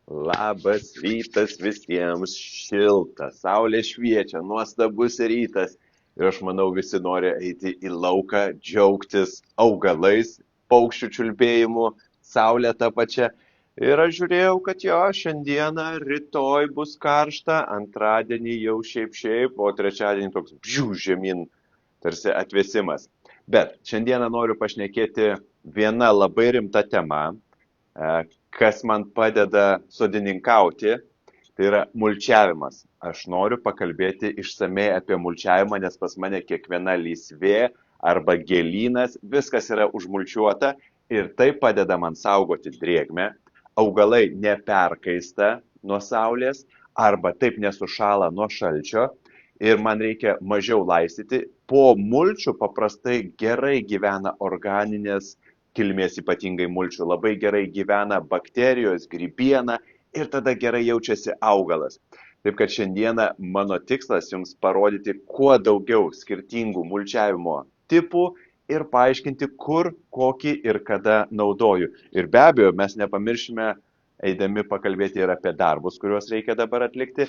Labas rytas visiems, šiltas, saulė šviečia, nuostabus rytas. Ir aš manau, visi nori eiti į lauką, džiaugtis augalais, paukščių čiulbėjimu, saulė ta pačia. Ir aš žiūrėjau, kad jo, šiandieną, rytoj bus karšta, antradienį jau šiaip, o trečiadienį toks žemyn, tarsi atvėsimas. Bet šiandieną noriu pašnekėti viena labai rimta tema, kas man padeda sodininkauti, tai yra mulčiavimas. Aš noriu pakalbėti išsamei apie mulčiavimą, nes pas mane kiekviena lysvė arba gėlynas, viskas yra užmulčiuota ir tai padeda man saugoti drėgmę, augalai neperkaista nuo saulės arba taip nesušala nuo šalčio ir man reikia mažiau laistyti. Po mulčių paprastai gerai gyvena organinės kilmės ypatingai mulčių, labai gerai gyvena bakterijos, grybiena ir tada gerai jaučiasi augalas. Taip kad šiandieną mano tikslas jums parodyti kuo daugiau skirtingų mulčiavimo tipų ir paaiškinti, kur, kokį ir kada naudoju. Ir be abejo, mes nepamiršime, eidami pakalbėti ir apie darbus, kuriuos reikia dabar atlikti.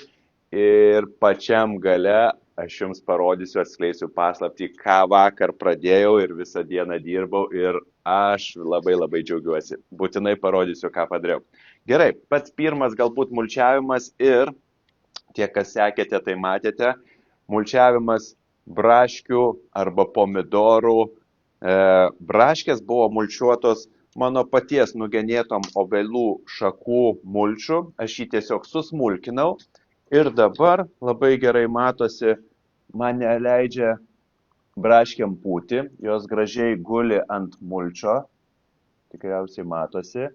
Ir pačiam gale aš jums parodysiu, atskleisiu paslaptį, ką vakar pradėjau ir visą dieną dirbau ir aš labai džiaugiuosi. Būtinai parodysiu, ką padariau. Gerai, pats pirmas galbūt mulčiavimas ir tie, kas sekėte, tai matėte, mulčiavimas braškių arba pomidorų. Braškės buvo mulčiuotos mano paties nugenėtom obelų šakų mulčių, aš jį tiesiog susmulkinau. Ir dabar labai gerai matosi, man neleidžia braškiam pūti, jos gražiai guli ant mulčio, tikriausiai matosi,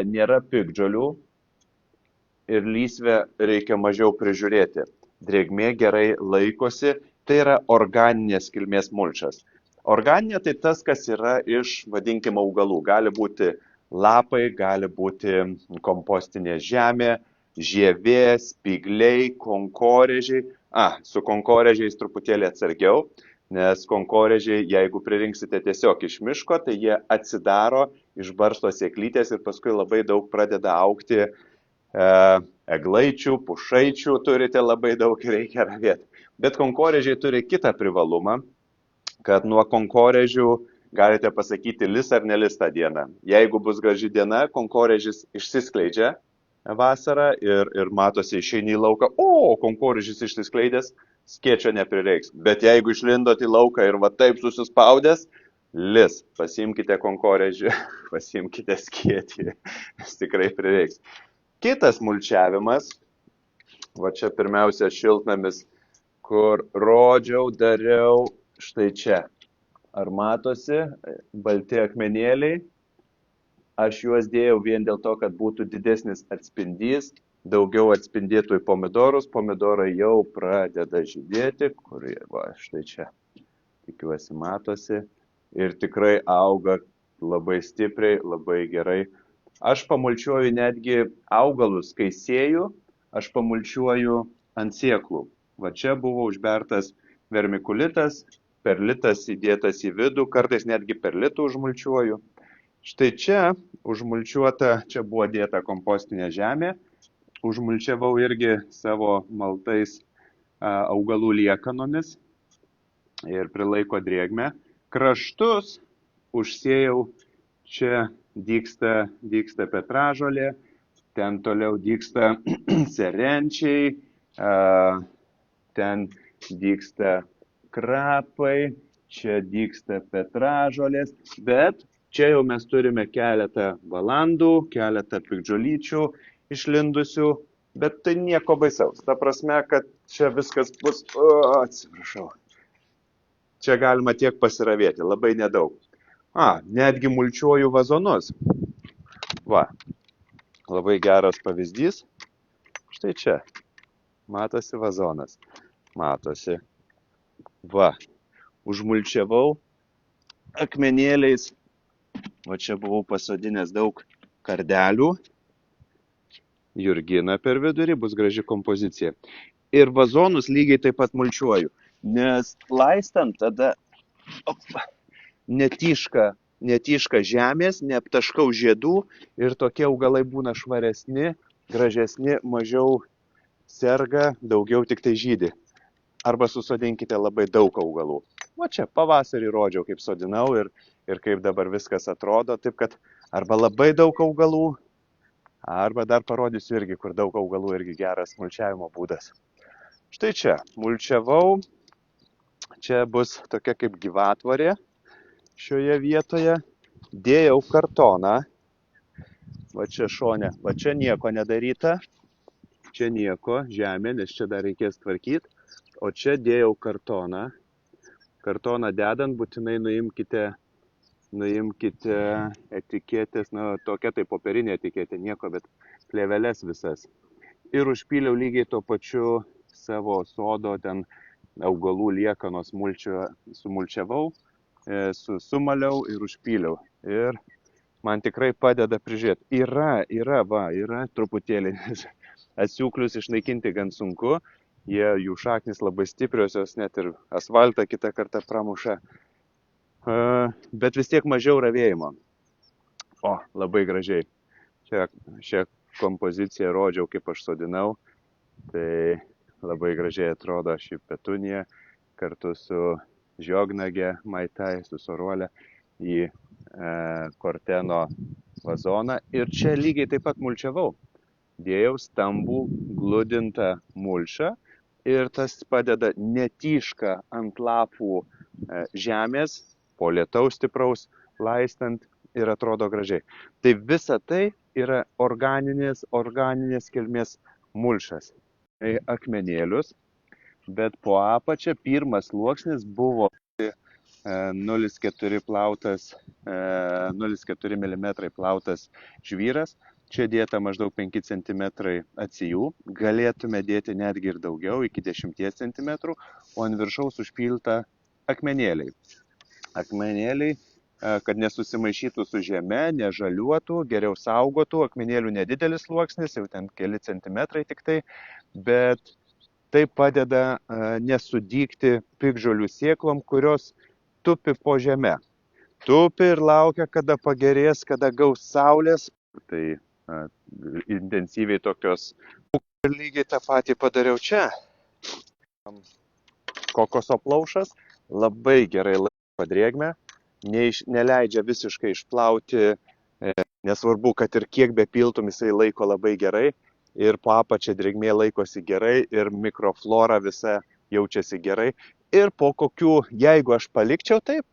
nėra piktžolių ir lysvę reikia mažiau prižiūrėti. Drėgmė gerai laikosi, tai yra organinės kilmės mulčas. Organinė tai tas, kas yra iš, vadinkime, augalų. Gali būti lapai, gali būti kompostinė žemė, žievė, spygliai, konkorėžiai. Su konkorėžiais truputėlį atsargiau, nes konkorėžiai, jeigu pririnksite tiesiog iš miško, tai jie atsidaro, išbarsto sėklytės ir paskui labai daug pradeda augti eglaičių, pušaičių, turite labai daug ir reikia ravėti. Bet konkorėžiai turi kitą privalumą, kad nuo konkorėžių galite pasakyti lis ar nelis tą dieną. Jeigu bus graži diena, konkorėžis išsiskleidžia vasarą ir matosi išeini į lauką, konkorėžis išsiskleidęs, skėčio neprireiks. Bet jeigu išlindot į lauką ir va taip susispaudęs, lis, pasiimkite konkorėžį, pasiimkite skėtį, jis tikrai prireiks. Kitas mulčiavimas, va čia pirmiausia šiltnamis, kur rodžiau, dariau, štai čia. Ar matosi, balti akmenėliai? Aš juos dėjau vien dėl to, kad būtų didesnis atspindys, daugiau atspindėtų į pomidorus. Pomidorai jau pradeda žydėti, kur jie, va, štai čia, tikiuosi matosi. Ir tikrai auga labai stipriai, labai gerai. Aš pamulčiuoju netgi augalus, kai sėju, aš pamulčiuoju ant sėklų. Va čia buvo užbertas vermikulitas, perlitas įdėtas į vidų, kartais netgi perlitų užmulčiuoju. Štai čia užmulčiuota, čia buvo dėta kompostinė žemė, užmulčiavau irgi savo maltais augalų liekanomis ir prilaiko drėgmę. Kraštus užsėjau, čia dygsta petražolė, ten toliau dygsta serenčiai, ten dygsta krapai, čia dygsta petražolės, bet čia jau mes turime keletą balandų, keletą piktžolyčių išlindusių, bet tai nieko baisaus. Ta prasme, kad čia viskas bus, atsiprašau, čia galima tiek pasiravėti, labai nedaug. Netgi mulčiuoju vazonus. Va, labai geras pavyzdys. Štai čia, matosi vazonas, matosi. Va, užmulčiavau akmenėliais. O čia buvau pasodinęs daug kardelių, jurgina per vidurį, bus graži kompozicija. Ir vazonus lygiai taip pat mulčiuoju, nes laistant tada netyška netyška žemės, neaptaškau žiedų ir tokie augalai būna švaresni, gražesni, mažiau serga, daugiau tik tai žydi. Arba susodinkite labai daug augalų. O čia pavasarį rodžiau, kaip sodinau ir kaip dabar viskas atrodo. Taip kad arba labai daug augalų, arba dar parodysiu irgi, kur daug augalų irgi geras mulčiavimo būdas. Štai čia mulčiavau. Čia bus tokia kaip gyvatvorė šioje vietoje. Dėjau kartoną. Va čia šone. Va čia nieko nedaryta. Čia nieko, žemė, nes čia dar reikės tvarkyti. O čia dėjau kartoną. Kartoną dedant būtinai nuimkite etiketės, tokia tai popierinė etiketė, nieko, bet plėveles visas. Ir užpyliau lygiai tuo pačiu savo sodo, ten augalų liekanos sumulčiavau, sumaliau ir užpyliau. Ir man tikrai padeda prižiūrėti. Yra truputėlį. Atsiuklius išnaikinti gan sunku. Jų šaknis labai stipriosios, net ir asfaltą kitą kartą pramuša. Bet vis tiek mažiau ravėjimo. O, labai gražiai. Šią kompoziciją rodžiau, kaip aš sodinau. Tai labai gražiai atrodo ši petunija kartu su žiognage maitai, su soruolė į korteno vazoną. Ir čia lygiai taip pat mulčiavau. Dėjau stambų gludintą mulčą. Ir tas padeda netyška ant lapų žemės, po lietaus stipraus laistant ir atrodo gražiai. Tai visa tai yra organinės kilmės mulčas. Tai akmenėlius, bet po apačia pirmas sluoksnis buvo 0,4 mm plautas žvyras. Čia dėta maždaug 5 cm atsijų, galėtume dėti netgi ir daugiau, iki 10 cm, o ant viršaus užpilta akmenėliai. Akmenėliai, kad nesusimaišytų su žeme, nežaliuotų, geriau saugotų, akmenėlių nedidelis sluoksnis, jau ten keli centimetrai tik tai, bet tai padeda nesudygti piktžolių sėklom, kurios tupi po žeme. Tupi ir laukia, kada pagerės, kada gaus saulės. Tai intensyviai tokios. Ir lygiai tą patį padariau čia. Kokoso plaušas labai gerai laiko drėgmę, neleidžia visiškai išplauti, nesvarbu, kad ir kiek bepiltum, jisai laiko labai gerai ir po apačia drėgmė laikosi gerai ir mikroflora visa jaučiasi gerai. Ir po kokių, jeigu aš palikčiau taip,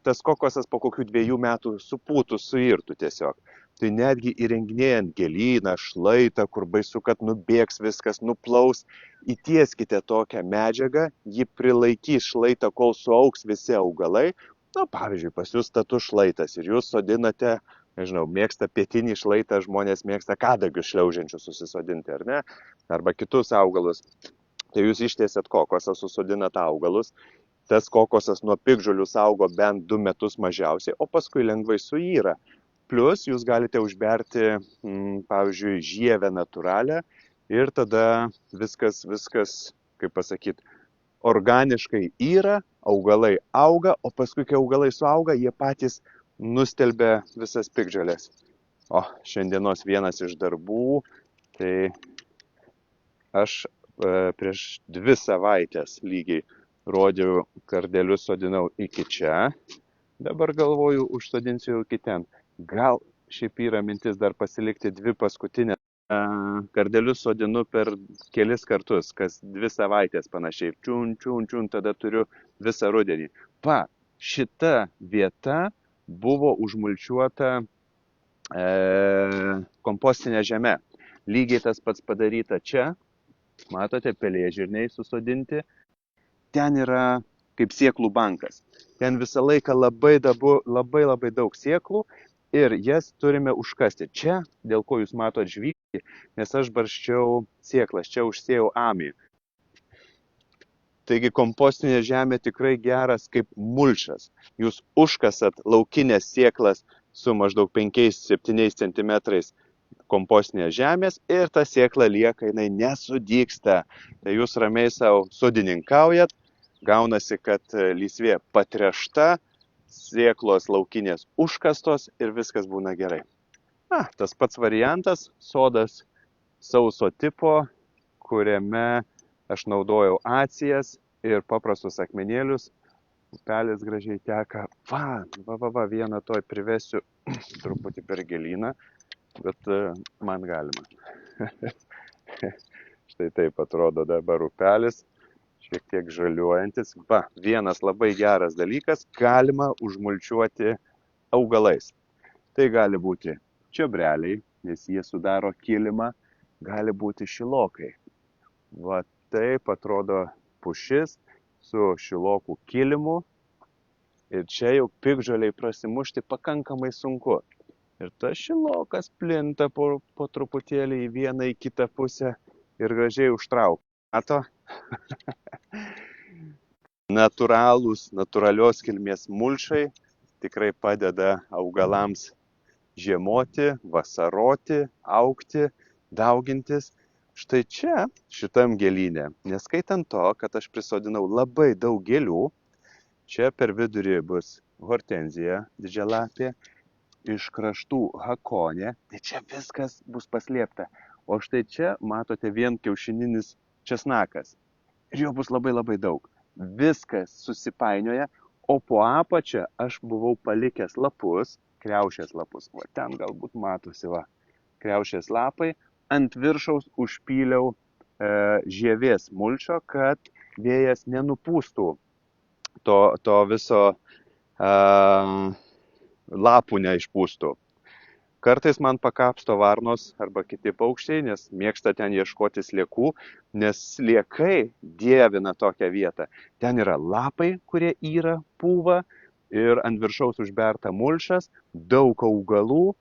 tas kokosas po kokių 2 metų supūtų, suirtų tiesiog. Tai netgi įrenginėjant gėlyną, šlaitą, kur baisu, kad nubėgs viskas, nuplaus, įtieskite tokią medžiagą, ji prilaikys šlaitą, kol suaugs visi augalai. Pavyzdžiui, pas jūs status šlaitas ir jūs sodinate, nežinau, mėgsta pietinį šlaitą, žmonės mėgsta kadagius šliaužiančius susisodinti, ar ne? Arba kitus augalus. Tai jūs ištiesėt kokosą, susodinat augalus. Tas kokosas nuo piktžolių saugo bent 2 metus mažiausiai, o paskui lengvai suyra. Plus jūs galite užberti, pavyzdžiui, žievę natūralią ir tada viskas, kaip pasakyti, organiškai yra, augalai auga, o paskui, kai augalai suauga, jie patys nustelbia visas piktžolės. O, šiandienos vienas iš darbų, tai aš prieš 2 savaitės lygiai rodžiau kardelius, sodinau iki čia, dabar galvoju, užsodinsiu jau iki ten. Gal šiaip yra mintis dar pasilikti 2 paskutinės. Kardelius sodinu per kelis kartus, kas 2 savaitės panašiai. Čiun, tada turiu visą rudenį. Šita vieta buvo užmulčiuota kompostinė žeme. Lygiai tas pats padaryta čia. Matote, pelėžirniai susodinti. Ten yra kaip sėklų bankas. Ten visą laiką labai daug sėklų. Ir jas turime užkasti. Čia, dėl ko jūs matote žvyrį, nes aš barščiau sėklas, čia užsėjau amį. Taigi kompostinė žemė tikrai geras kaip mulčas. Jūs užkasat laukinės sėklas su maždaug 5-7 cm kompostinės žemės ir ta sėkla lieka, jinai nesudygsta. Tai jūs ramiai savo sodininkaujat, gaunasi, kad lysvė patrešta, sėklos laukinės užkastos ir viskas būna gerai. Tas pats variantas, sodas sauso tipo, kuriame aš naudojau acijas ir paprastus akmenėlius. Upelis gražiai teka. Vieną toj privesiu truputį per gėlyną, bet man galima. Štai taip atrodo dabar upelis, šiek tiek žaliuojantis. Vienas labai geras dalykas, galima užmulčiuoti augalais. Tai gali būti čiobreliai, nes jie sudaro kilimą, gali būti šilokai. Taip atrodo pušis su šilokų kilimu. Ir čia jau piktžolei prasimušti pakankamai sunku. Ir tas šilokas plinta po truputėlį į vieną, į kitą pusę ir gražiai užtraukia. Mato? Natūralios kilmės mulčiai tikrai padeda augalams žiemoti, vasaroti, augti, daugintis. Štai čia, šitam gėlyne, neskaitant to, kad aš prisodinau labai daug gėlių, čia per vidurį bus hortenzija, didžialapė, iš kraštų hakonė, tai čia viskas bus paslėpta. O štai čia matote vien kiaušininis česnakas. Ir jo bus labai labai daug. Viskas susipainioja, o po apačią aš buvau palikęs lapus, kriaušės lapus. Ten galbūt matosi, kriaušės lapai. Ant viršaus užpyliau žievės mulčio, kad vėjas nenupūstų to viso lapų neišpūstų. Kartais man pakapsto varnos arba kiti paukščiai, nes mėgsta ten ieškoti sliekų, nes sliekai dievina tokią vietą. Ten yra lapai, kurie yra pūva ir ant viršaus užberta mulčas, daug augalų.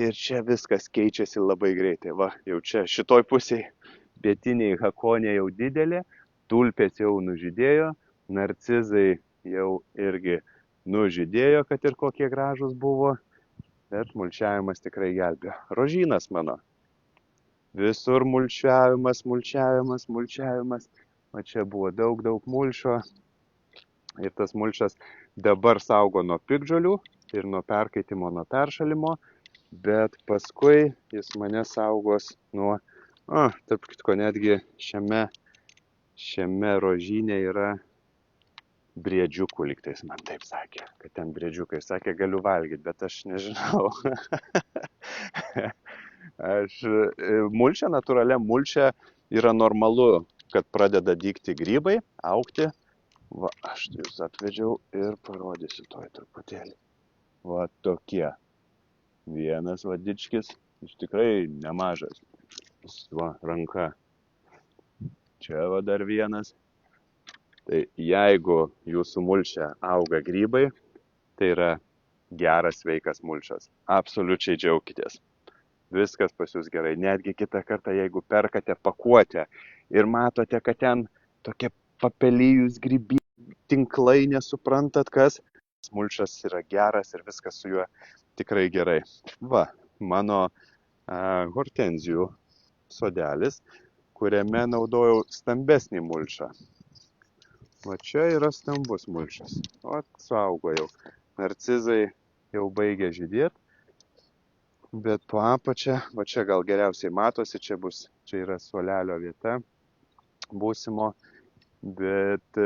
Ir čia viskas keičiasi labai greitai. Jau čia šitoj pusėje pietiniai hakonė jau didelė, tulpės jau nužydėjo, narcizai jau irgi nužydėjo, kad ir kokie gražus buvo, bet mulčiavimas tikrai gelbėjo. Rožynas mano. Visur mulčiavimas. O čia buvo daug mulčio. Ir tas mulčas dabar saugo nuo piktžolių ir nuo perkaitimo, nuo peršalimo. Bet paskui jis mane saugos nuo, tarp kitko, netgi šiame rožyne yra briedžiukų, lygtais man taip sakė, kad ten briedžiukai sakė, galiu valgyti, bet aš nežinau. Natūralia mulčia yra normalu, kad pradeda dygti grybai, augti. Aš jūs atvedžiau ir parodysiu toj truputėlį. Tokie. Vienas vadičkis, iš tikrai nemažas. Ranka. Čia dar vienas. Tai jeigu jūsų mulčia auga grybai, tai yra geras sveikas mulčas. Absoliučiai džiaukitės. Viskas pas jūs gerai. Netgi kitą kartą, jeigu perkate pakuotę ir matote, kad ten tokie papelijus grybi tinklai, nesuprantat kas, mulčas yra geras ir viskas su juo tikrai gerai. Mano hortenzijų sodelis, kuriame naudojau stambesnį mulčą. Čia yra stambus mulčas. Suaugo jau. Narcizai jau baigė žydėti, bet po apačią, čia gal geriausiai matosi, čia yra suolelio vieta būsimo, bet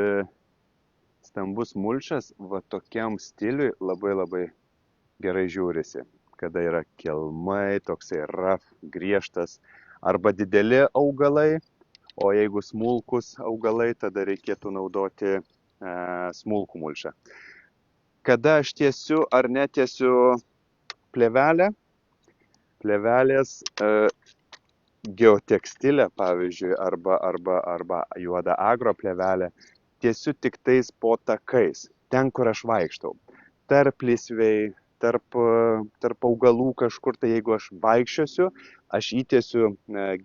stambus mulčas tokiam stiliui labai gerai žiūrisi, kada yra kelmai, toksai griežtas arba dideli augalai, o jeigu smulkus augalai, tada reikėtų naudoti smulkų mulčą. Kada aš tiesiu ar netiesiu plėvelę, plėvelės geotekstilę, pavyzdžiui, arba juoda agro plėvelę, tiesiu tik tais po takais, ten, kur aš vaikštau. Tarp lysvei, tarp augalų kažkur, tai jeigu aš vaikščiosiu, aš įtiesiu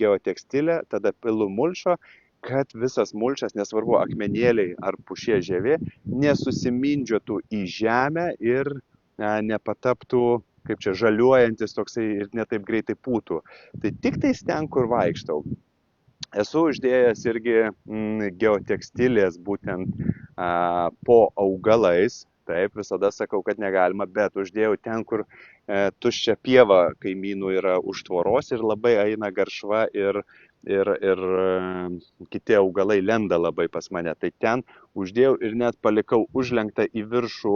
geotekstilę, tada pilu mulčio, kad visas mulčas, nesvarbu akmenėliai ar pušies žievė, nesusimindžiotų į žemę ir nepataptų, kaip čia, žaliuojantis toksai ir netaip greitai pūtų. Tai tik tais ten, kur vaikštau. Esu uždėjęs irgi geotekstilės būtent po augalais, Taip, visada sakau, kad negalima, bet uždėjau ten, kur tuščia pieva kaimynų yra už tvoros ir labai eina garšva ir kiti augalai lenda labai pas mane. Tai ten uždėjau ir net palikau užlenktą į viršų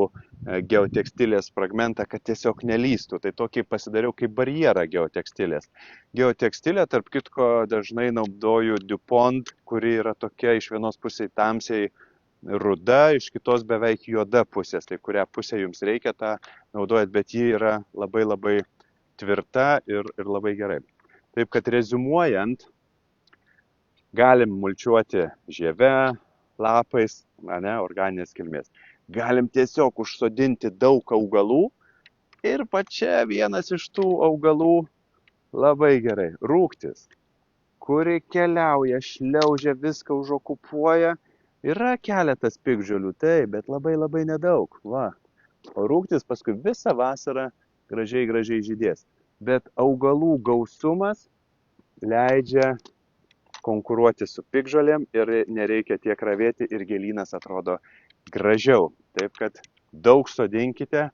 geotekstilės fragmentą, kad tiesiog nelystų. Tai tokį pasidariau kaip barjerą geotekstilės. Geotekstilė, tarp kitko, dažnai naudoju DuPont, kuri yra tokia iš vienos pusės tamsiai ruda, iš kitos beveik juoda pusės. Tai kurią pusę jums reikia, tą naudojat, bet ji yra labai labai tvirta ir labai gerai. Taip kad rezumuojant, galim mulčiuoti žieve, lapais, organinės kilmės. Galim tiesiog užsodinti daug augalų ir pačia vienas iš tų augalų labai gerai. Rūgtis, kuri keliauja, šliaužia, viską užokupuoja. Yra keletas piktžolių, taip, bet labai labai nedaug. Va. O rūgtis paskui visą vasarą gražiai žydės. Bet augalų gausumas leidžia konkuruoti su piktžolėm ir nereikia tiek ravėti ir gėlynas atrodo gražiau. Taip kad daug sodinkite,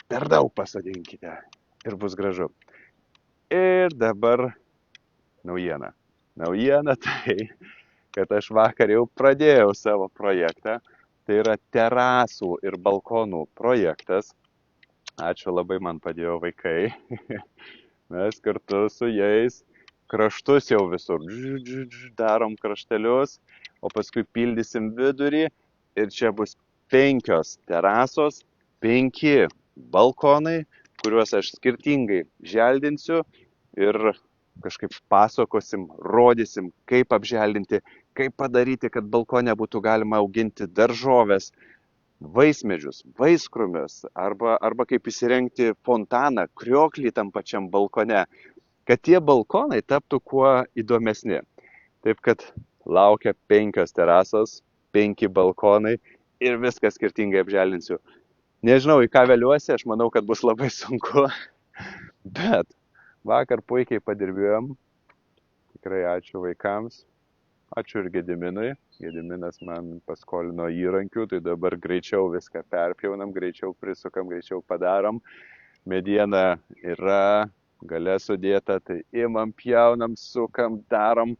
per daug pasodinkite ir bus gražu. Ir dabar naujiena. Naujiena tai, kad aš vakar jau pradėjau savo projektą. Tai yra terasų ir balkonų projektas. Ačiū labai, man padėjo vaikai. Mes kartu su jais kraštus jau visur darom kraštelius, o paskui pildysim vidurį ir čia bus 5 terasos, 5 balkonai, kuriuos aš skirtingai želdinsiu ir kažkaip pasakosim, rodysim, kaip apželdinti, kaip padaryti, kad balkone būtų galima auginti daržoves, vaismedžius, vaiskrūmius arba kaip įsirengti fontaną, krioklį tam pačiam balkone, kad tie balkonai taptų kuo įdomesni. Taip kad laukia 5 terasos, 5 balkonai ir viską skirtingai apželdinsiu. Nežinau, į ką vėliuosi, aš manau, kad bus labai sunku, bet vakar puikiai padirbėjom. Tikrai ačiū vaikams, ačiū ir Gediminui. Gediminas man paskolino įrankių, tai dabar greičiau viską perpjaunam, greičiau prisukam, greičiau padarom. Mediena yra gale sudėta, tai imam, pjaunam, sukam, darom.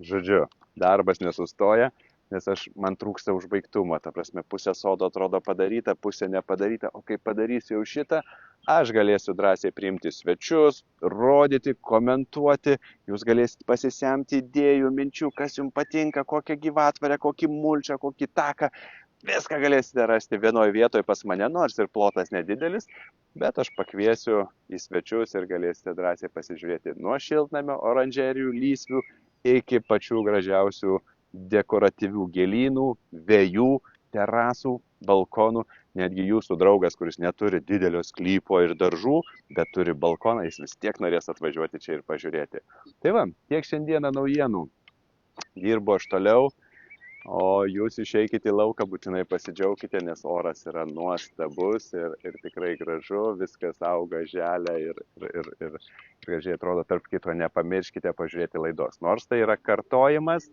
Žodžiu, darbas nesustoja, nes man trūksta užbaigtumo. Ta prasme, pusė sodo atrodo padaryta, pusė nepadaryta. O kai padarysiu jau šitą, aš galėsiu drąsiai priimti svečius, rodyti, komentuoti. Jūs galėsite pasisemti idėjų, minčių, kas jums patinka, kokią gyvatvarę, kokį mulčią, kokį taką. Viską galėsite rasti vienoje vietoje pas mane, nors ir plotas nedidelis, bet aš pakviesiu į svečius ir galėsite drąsiai pasižiūrėti nuo šiltnamio, oranžerijų, lysvių iki pačių gražiausių dekoratyvių gėlynų, vejų, terasų, balkonų. Netgi jūsų draugas, kuris neturi didelio sklypo ir daržų, bet turi balkoną, jis vis tiek norės atvažiuoti čia ir pažiūrėti. Tai va, tiek šiandieną naujienų. Dirbu aš toliau. O jūs išeikite į lauką, būtinai pasidžiaukite, nes oras yra nuostabus ir tikrai gražu, viskas auga želia ir gražiai atrodo. Tarp kito, nepamirškite pažiūrėti laidos. Nors tai yra kartojimas,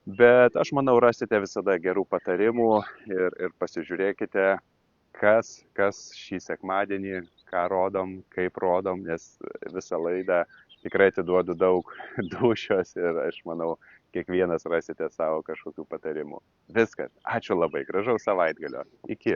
bet aš manau rasite visada gerų patarimų ir pasižiūrėkite, kas šį sekmadienį, ką rodom, kaip rodom, nes visą laidą tikrai atiduodu daug dūšios ir aš manau, kiekvienas rasite savo kažkokių patarimų. Viskas. Ačiū labai. Gražaus savaitgalio. Iki.